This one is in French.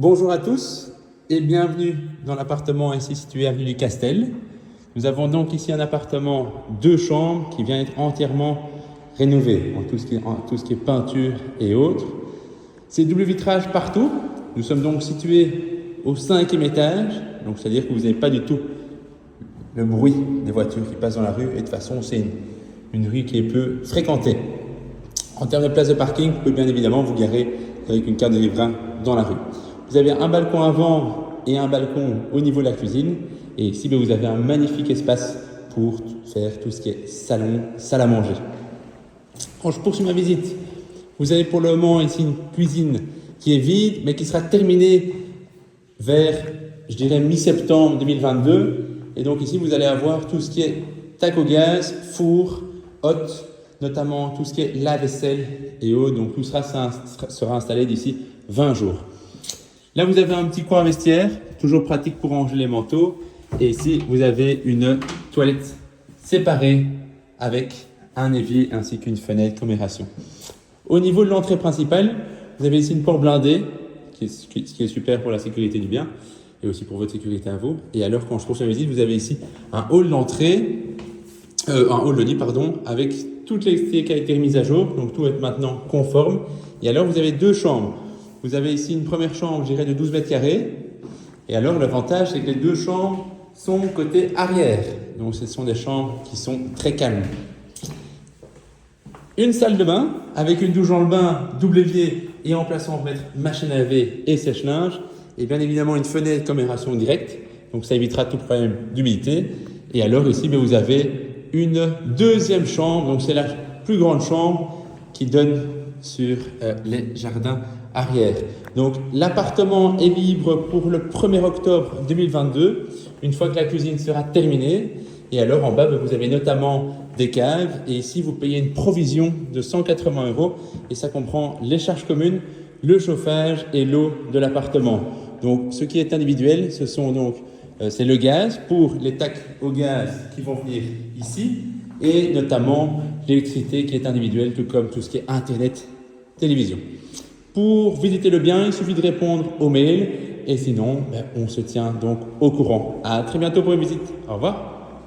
Bonjour à tous et bienvenue dans l'appartement ici situé avenue du Castel. Nous avons donc ici un appartement 2 chambres qui vient être entièrement rénové en tout ce qui est peinture et autres. C'est double vitrage partout. Nous sommes donc situés au 5e étage, donc c'est-à-dire que vous n'avez pas du tout le bruit des voitures qui passent dans la rue et de toute façon c'est une rue qui est peu fréquentée. En termes de place de parking, vous pouvez bien évidemment vous garer avec une carte de riverain dans la rue. Vous avez un balcon avant et un balcon au niveau de la cuisine. Et ici, vous avez un magnifique espace pour faire tout ce qui est salon, salle à manger. Quand je poursuis ma visite, vous avez pour le moment ici une cuisine qui est vide, mais qui sera terminée vers, je dirais, mi-septembre 2022. Et donc ici, vous allez avoir tout ce qui est tac au gaz, four, hotte, notamment tout ce qui est lave-vaisselle et eau. Donc tout sera installé d'ici 20 jours. Là, vous avez un petit coin vestiaire, toujours pratique pour ranger les manteaux. Et ici, vous avez une toilette séparée avec un évier ainsi qu'une fenêtre commémoration. Au niveau de l'entrée principale, vous avez ici une porte blindée, ce qui est super pour la sécurité du bien et aussi pour votre sécurité à vous. Et alors, quand je poursuis la visite, vous avez ici un hall d'entrée, un hall de lit, pardon, avec toute l'électricité qui a été remise à jour. Donc, tout est maintenant conforme. Et alors, vous avez 2 chambres. Vous avez ici une première chambre, je dirais, de 12 mètres carrés. Et alors, l'avantage, c'est que les 2 chambres sont côté arrière. Donc, ce sont des chambres qui sont très calmes. Une salle de bain avec une douche dans le bain, double évier et emplacement pour mettre machine à laver et sèche-linge. Et bien évidemment, une fenêtre commémoration directe. Donc, ça évitera tout problème d'humidité. Et alors, ici, vous avez une deuxième chambre. Donc, c'est la plus grande chambre qui donne sur les jardins arrière. Donc l'appartement est libre pour le 1er octobre 2022, une fois que la cuisine sera terminée. Et alors en bas, vous avez notamment des caves. Et ici, vous payez une provision de 180 €. Et ça comprend les charges communes, le chauffage et l'eau de l'appartement. Donc ce qui est individuel, ce sont donc c'est le gaz pour les tacs au gaz qui vont venir ici. Et notamment l'électricité qui est individuelle, tout comme tout ce qui est internet, télévision. Pour visiter le bien, il suffit de répondre au mail et sinon, on se tient donc au courant. À très bientôt pour une visite. Au revoir.